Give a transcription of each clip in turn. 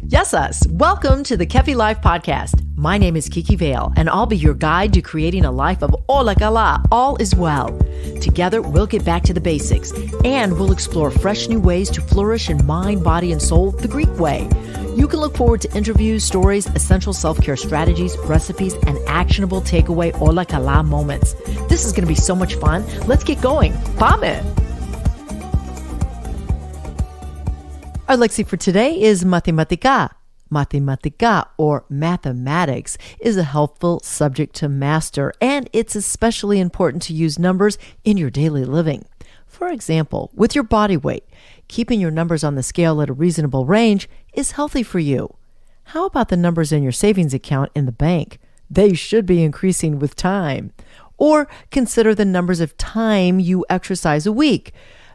Yes, us. Welcome to the Kefi Life Podcast. My name is Kefi L, and I'll be your guide to creating a life of Ola Kala, all is well. Together, we'll get back to the basics, and we'll explore fresh new ways to flourish in mind, body, and soul the Greek way. You can look forward to interviews, stories, essential self-care strategies, recipes, and actionable takeaway Ola Kala moments. This is going to be so much fun. Let's get going. Πάμε! Our Lexi for today is Mathematica. Mathematica, or mathematics, is a helpful subject to master, and it's especially important to use numbers in your daily living. For example, with your body weight, keeping your numbers on the scale at a reasonable range is healthy for you. How about the numbers in your savings account in the bank? They should be increasing with time. Or consider the numbers of time you exercise a week.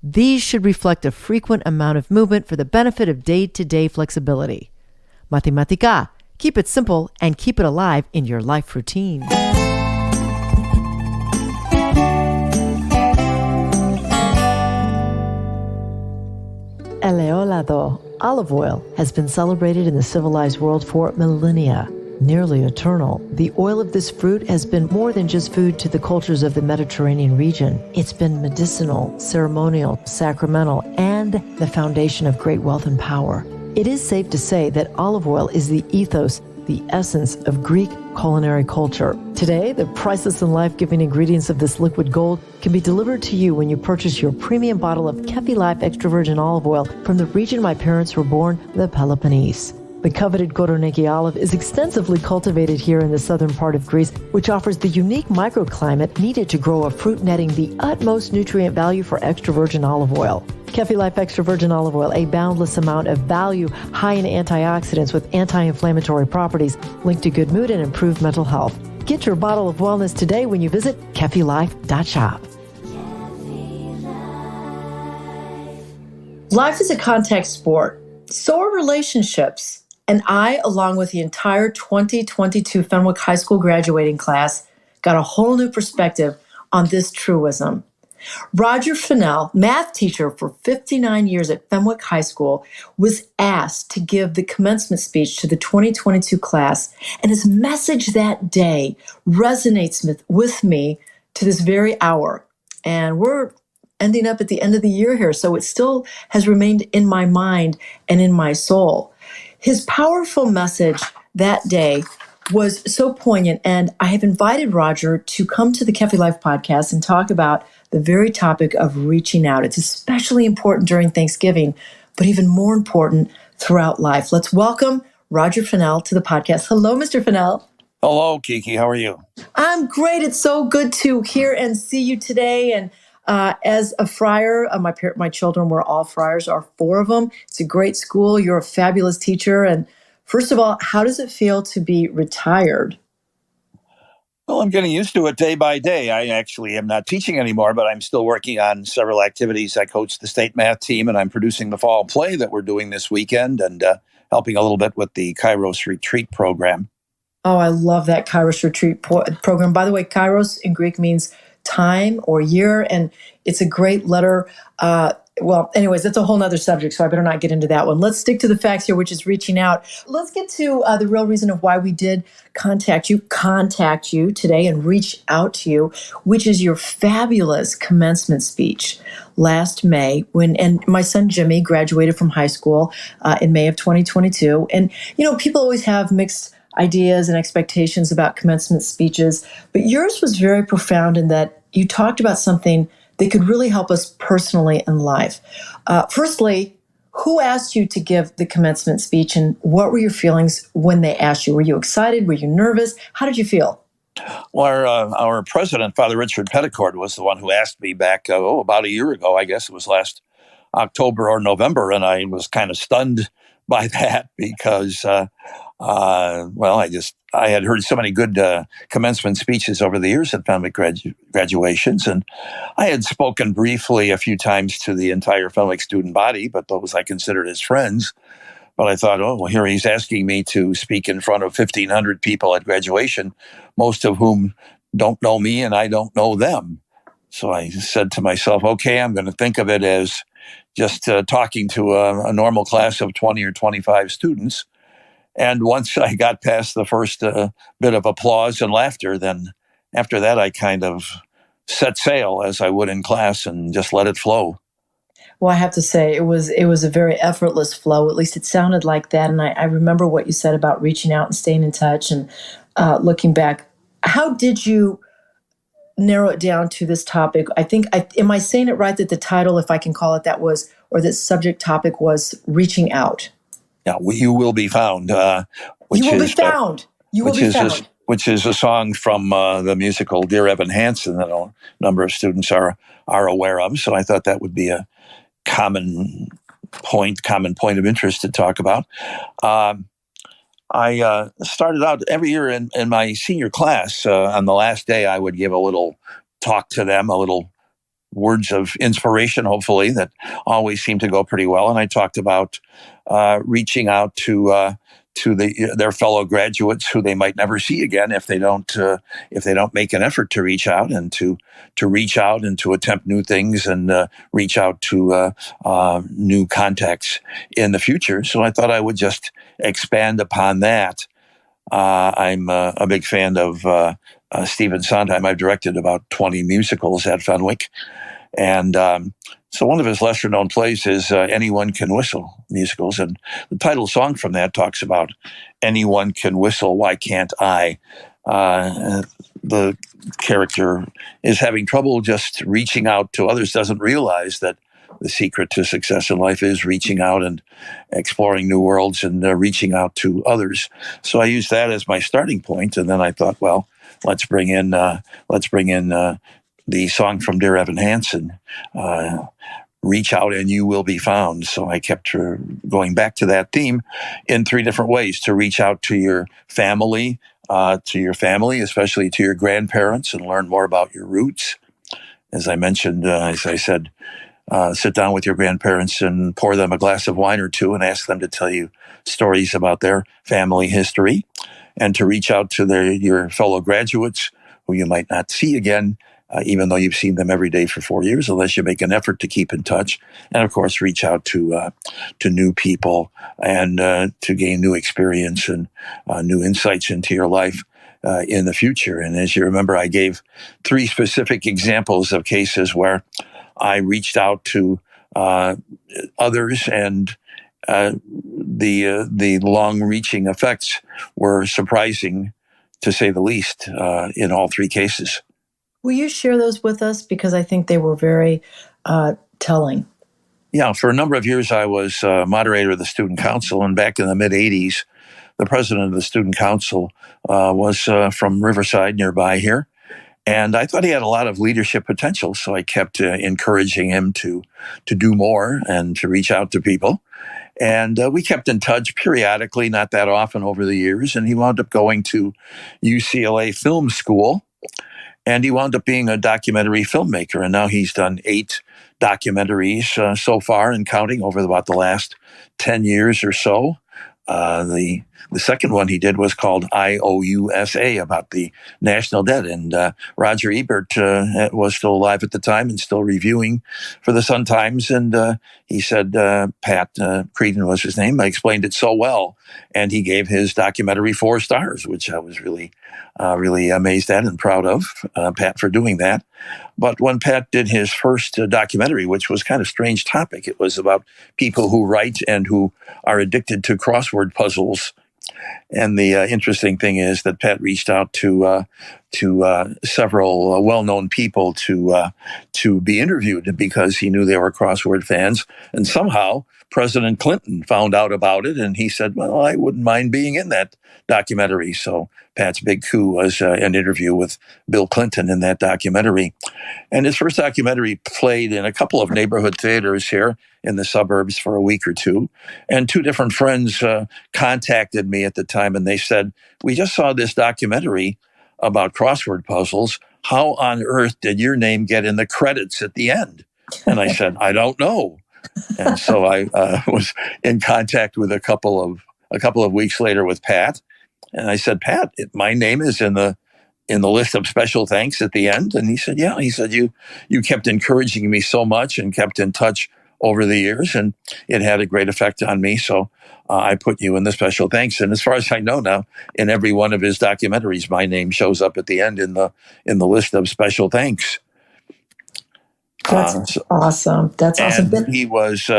These should reflect a frequent amount of movement for the benefit of day-to-day flexibility. Mathematica. Keep it simple and keep it alive in your life routine. Eleolado, olive oil, has been celebrated in the civilized world for millennia. Nearly eternal, the oil of this fruit has been more than just food to the cultures of the Mediterranean region. It's been medicinal, ceremonial, sacramental, and the foundation of great wealth and power. It is safe to say that olive oil is the ethos, the essence of Greek culinary culture. Today, the priceless and life-giving ingredients of this liquid gold can be delivered to you when you purchase your premium bottle of Kefi Life extra virgin olive oil from the region my parents were born, the Peloponnese. The coveted Koroneiki olive is extensively cultivated here in the southern part of Greece, which offers the unique microclimate needed to grow a fruit netting the utmost nutrient value for extra virgin olive oil. Kefi Life extra virgin olive oil, a boundless amount of value, high in antioxidants with anti-inflammatory properties, linked to good mood and improved mental health. Get your bottle of wellness today when you visit kefilife.shop. Life is a contact sport. So are relationships. And I, along with the entire 2022 Fenwick High School graduating class, got a whole new perspective on this truism. Roger Finnell, math teacher for 59 years at Fenwick High School, was asked to give the commencement speech to the 2022 class, and his message that day resonates with me to this very hour. And we're ending up at the end of the year here, so it still has remained in my mind and in my soul. His powerful message that day was so poignant, and I have invited Roger to come to the Kefi Life podcast and talk about the very topic of reaching out. It's especially important during Thanksgiving, but even more important throughout life. Let's welcome Roger Finnell to the podcast. Hello, Mr. Finnell. Hello, Kiki. How are you? I'm great. It's so good to hear and see you today. And as a friar, my children were all friars, are four of them. It's a great school. You're a fabulous teacher. And first of all, how does it feel to be retired? Well, I'm getting used to it day by day. I actually am not teaching anymore, but I'm still working on several activities. I coach the state math team, and I'm producing the fall play that we're doing this weekend and helping a little bit with the Kairos retreat program. Oh, I love that Kairos retreat program. By the way, Kairos in Greek means time or year, and it's a great letter. Well, anyways, that's a whole nother subject, so I better not get into that one. Let's stick to the facts here, which is reaching out. Let's get to the real reason of why we did contact you today and reach out to you, which is your fabulous commencement speech last May and my son Jimmy graduated from high school in May of 2022. And, people always have mixed ideas and expectations about commencement speeches, but yours was very profound in that you talked about something that could really help us personally in life. Firstly, who asked you to give the commencement speech, and what were your feelings when they asked you? Were you excited? Were you nervous? How did you feel? Well, our president, Father Richard Petticord, was the one who asked me back, about a year ago. I guess it was last October or November, and I was kind of stunned by that because, I had heard so many good commencement speeches over the years at Fenwick graduations, and I had spoken briefly a few times to the entire Fenwick student body, but those I considered as friends. But I thought, here he's asking me to speak in front of 1,500 people at graduation, most of whom don't know me and I don't know them. So I said to myself, okay, I'm going to think of it as just talking to a normal class of 20 or 25 students. And once I got past the first bit of applause and laughter, then after that, I kind of set sail as I would in class and just let it flow. Well, I have to say it was a very effortless flow. At least it sounded like that. And I remember what you said about reaching out and staying in touch and looking back. How did you narrow it down to this topic? Am I saying it right that the title, if I can call it that, was, or the subject topic was reaching out? Yeah, you will be found. You will be found. You will be found. Which is a song from the musical Dear Evan Hansen that a number of students are aware of. So I thought that would be a common point of interest to talk about. I started out every year in my senior class. On the last day, I would give a little talk to them, a little words of inspiration, hopefully, that always seemed to go pretty well. And I talked about reaching out to their fellow graduates who they might never see again if they don't make an effort to reach out, and to reach out and to attempt new things and reach out to new contacts in the future. So I thought I would just expand upon that. I'm a big fan of Stephen Sondheim. I've directed about 20 musicals at Fenwick. And so one of his lesser-known plays is Anyone Can Whistle musicals. And the title song from that talks about anyone can whistle, why can't I? The character is having trouble just reaching out to others, doesn't realize that the secret to success in life is reaching out and exploring new worlds and reaching out to others. So I used that as my starting point, and then I thought, well, let's bring in the song from Dear Evan Hansen, Reach Out and You Will Be Found. So I kept going back to that theme in three different ways: to reach out to your family, especially to your grandparents, and learn more about your roots. As I mentioned, as I said, sit down with your grandparents and pour them a glass of wine or two and ask them to tell you stories about their family history, and to reach out to your fellow graduates who you might not see again, even though you've seen them every day for 4 years, unless you make an effort to keep in touch. And of course, reach out to new people and to gain new experience and new insights into your life in the future. And as you remember, I gave 3 specific examples of cases where I reached out to others, and the long-reaching effects were surprising, to say the least, in all 3 cases. Will you share those with us? Because I think they were very telling. Yeah, for a number of years, I was moderator of the student council, and back in the mid-'80s, the president of the student council was from Riverside, nearby here. And I thought he had a lot of leadership potential, so I kept encouraging him to do more and to reach out to people. And we kept in touch periodically, not that often over the years. And he wound up going to UCLA Film School, and he wound up being a documentary filmmaker. And now he's done 8 documentaries so far and counting over about the last 10 years or so. The second one he did was called IOUSA, about the national debt. And Roger Ebert was still alive at the time and still reviewing for the Sun-Times. And he said, Pat Creedon was his name. I explained it so well. And he gave his documentary 4 stars, which I was really amazed at and proud of Pat for doing that. But when Pat did his first documentary, which was kind of a strange topic, it was about people who write and who are addicted to crossword puzzles. And the interesting thing is that Pat reached out to several well-known people to be interviewed because he knew they were crossword fans. And somehow President Clinton found out about it, and he said, well, I wouldn't mind being in that documentary. So Pat's big coup was an interview with Bill Clinton in that documentary. And his first documentary played in a couple of neighborhood theaters here in the suburbs for a week or two. And 2 different friends contacted me at the time, and they said, we just saw this documentary about crossword puzzles. How on earth did your name get in the credits at the end? And I said, I don't know. And so I was in contact with a couple of weeks later with Pat. And I said, Pat, my name is in the list of special thanks at the end. And he said, yeah. He said, you kept encouraging me so much and kept in touch over the years, and it had a great effect on me. So I put you in the special thanks. And as far as I know now, in every one of his documentaries, my name shows up at the end in the list of special thanks. That's awesome. That's awesome. And he was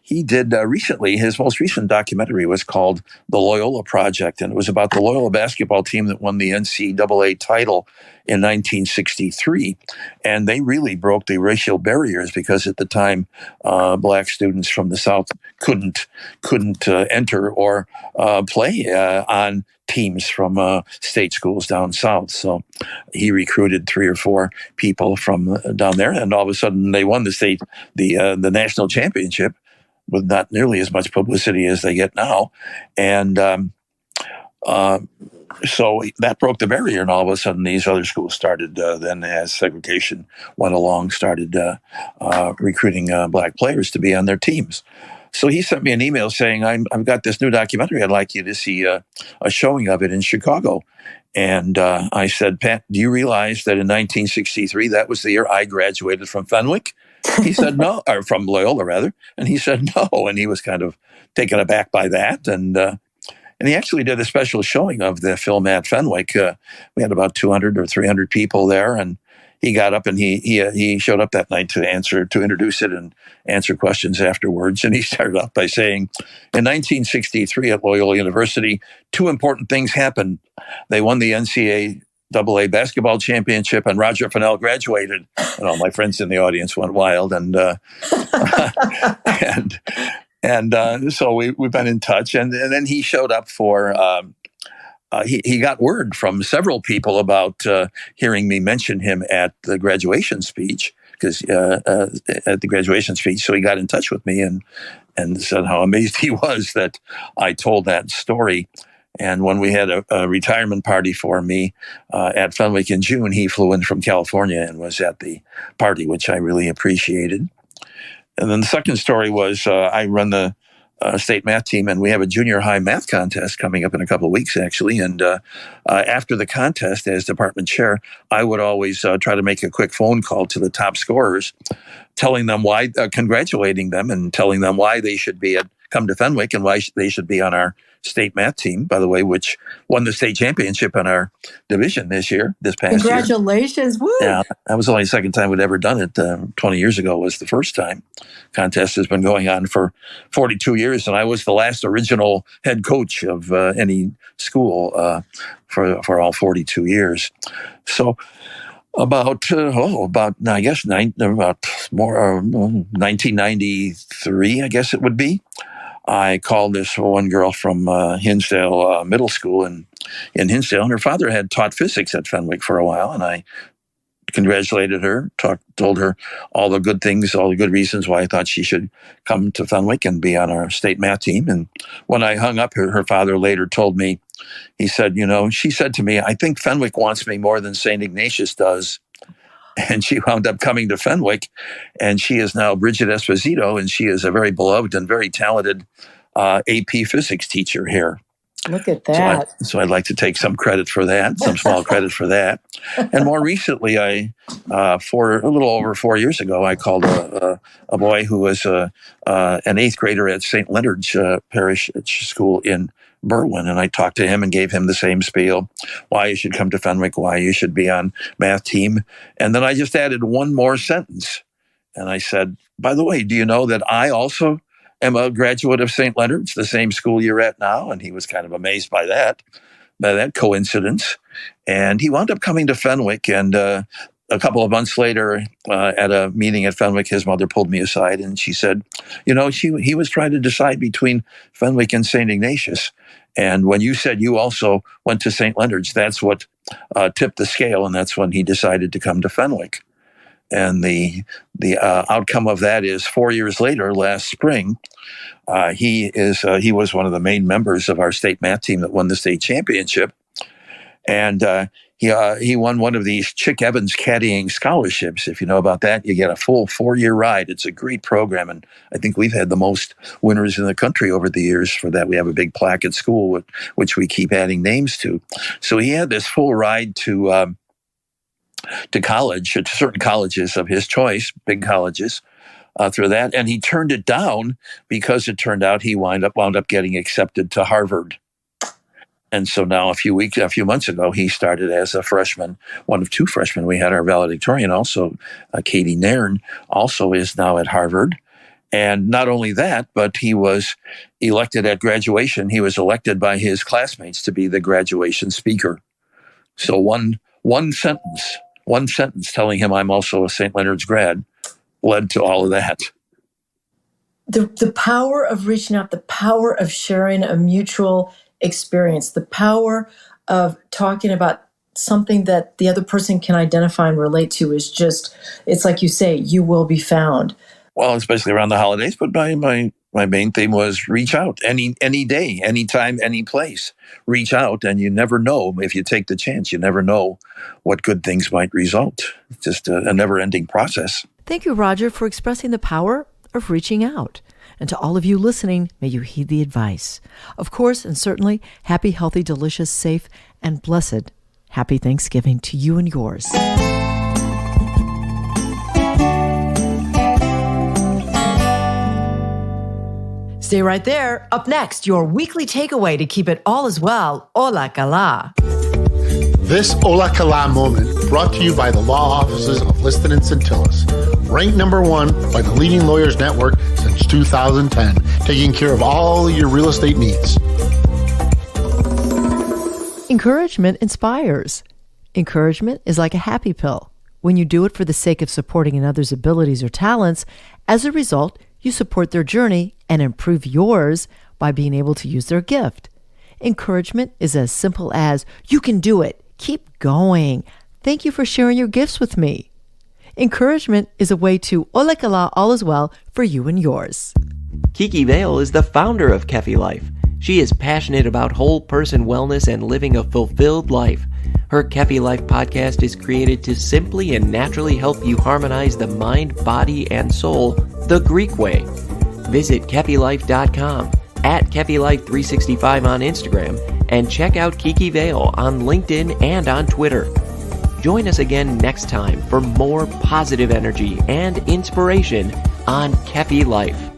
he did recently, his most recent documentary was called The Loyola Project, and it was about the Loyola basketball team that won the NCAA title in 1963. And they really broke the racial barriers, because at the time black students from the South couldn't enter or play on teams from state schools down south. So he recruited 3 or 4 people from down there, and all of a sudden they won the national championship with not nearly as much publicity as they get now. And so that broke the barrier, and all of a sudden these other schools started, then as segregation went along, started recruiting black players to be on their teams. So he sent me an email saying, I've got this new documentary. I'd like you to see a showing of it in Chicago. And I said, Pat, do you realize that in 1963, that was the year I graduated from Fenwick? He said, no, or from Loyola, rather. And he said, no. And he was kind of taken aback by that. And he actually did a special showing of the film at Fenwick. We had about 200 or 300 people there. And he got up and he showed up that night to introduce it and answer questions afterwards. And he started off by saying, in 1963 at Loyola University, 2 important things happened. They won the NCAA basketball championship, and Roger Finnell graduated. And all my friends in the audience went wild. And so we've been in touch. And then he showed up for. He got word from several people about hearing me mention him at the graduation speech, because at the graduation speech. So he got in touch with me and said how amazed he was that I told that story. And when we had a retirement party for me at Fenwick in June, he flew in from California and was at the party, which I really appreciated. And then the second story was I run the state math team, and we have a junior high math contest coming up in a couple of weeks, actually. And after the contest, as department chair, I would always try to make a quick phone call to the top scorers, telling them why, congratulating them, and telling them why they should come to Fenwick and why they should be on our state math team, by the way, which won the state championship in our division this past year. Congratulations. Woo! Yeah, that was only the second time we'd ever done it. 20 years ago was the first time. Contest has been going on for 42 years, and I was the last original head coach of any school for all 42 years. So about 1993, I guess it would be. I called this one girl from Hinsdale Middle School in Hinsdale, and her father had taught physics at Fenwick for a while, and I congratulated her, told her all the good things, all the good reasons why I thought she should come to Fenwick and be on our state math team. And when I hung up, her father later told me, he said, she said to me, I think Fenwick wants me more than St. Ignatius does. And she wound up coming to Fenwick, and she is now Bridget Esposito, and she is a very beloved and very talented AP physics teacher here. Look at that. So I'd like to take some credit for that, some small credit for that. And more recently, for a little over 4 years ago, I called a boy who was an 8th grader at St. Leonard's Parish School in Berwyn, and I talked to him and gave him the same spiel, why you should come to Fenwick, why you should be on math team. And then I just added one more sentence. And I said, by the way, do you know that I also am a graduate of St. Leonard's, the same school you're at now? And he was kind of amazed by that coincidence. And he wound up coming to Fenwick, and a couple of months later, at a meeting at Fenwick, his mother pulled me aside and she said, he was trying to decide between Fenwick and St. Ignatius. And when you said you also went to St. Leonard's, that's what tipped the scale, and that's when he decided to come to Fenwick. And the outcome of that is 4 years later, last spring, he was one of the main members of our state math team that won the state championship. And he won one of these Chick Evans caddying scholarships. If you know about that, you get a full 4-year ride. It's a great program, and I think we've had the most winners in the country over the years for that. We have a big plaque at school, which we keep adding names to. So he had this full ride to college, to certain colleges of his choice, big colleges. through that. And he turned it down because it turned out he wound up getting accepted to Harvard. And so now a few months ago, he started as a freshman, one of two freshmen. We had our valedictorian also, Katie Nairn, also is now at Harvard. And not only that, but he was elected at graduation. He was elected by his classmates to be the graduation speaker. So one sentence telling him I'm also a St. Leonard's grad led to all of that. The power of reaching out, the power of sharing a mutual experience, the power of talking about something that the other person can identify and relate to is just, it's like you say, you will be found. Well, especially around the holidays, but my main theme was reach out any day, anytime, any place. Reach out, and you never know if you take the chance. You never know what good things might result. It's just a never-ending process. Thank you, Roger, for expressing the power of reaching out. And to all of you listening, may you heed the advice. Of course, and certainly, happy, healthy, delicious, safe, and blessed happy Thanksgiving to you and yours. Stay right there. Up next, your weekly takeaway to keep it all as well. Hola, Kala. This Hola Kala moment brought to you by the law offices of Liston and Centillus. Ranked number 1 by the leading lawyers network since 2010, taking care of all your real estate needs. Encouragement inspires. Encouragement is like a happy pill. When you do it for the sake of supporting another's abilities or talents, as a result, you support their journey and improve yours by being able to use their gift. Encouragement is as simple as, you can do it. Keep going. Thank you for sharing your gifts with me. Encouragement is a way to hola kala, all is well for you and yours. Kefi Vale is the founder of Kefi Life. She is passionate about whole person wellness and living a fulfilled life. Her Kefi Life podcast is created to simply and naturally help you harmonize the mind, body, and soul the Greek way. Visit KefiLife.com, at KefiLife365 on Instagram, and check out Kefi Vale on LinkedIn and on Twitter. Join us again next time for more positive energy and inspiration on Kefi Life.